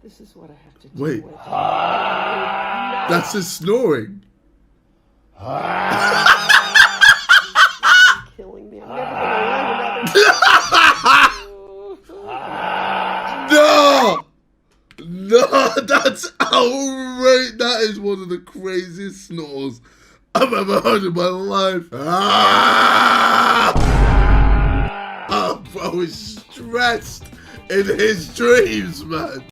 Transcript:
This is what I have to Wait. deal with. That's his snoring. Killing me. I'm never gonna learn another. No! No, that's outrageous. That is one of the craziest snores I've ever heard in my life. Oh, bro is stressed in his dreams, man.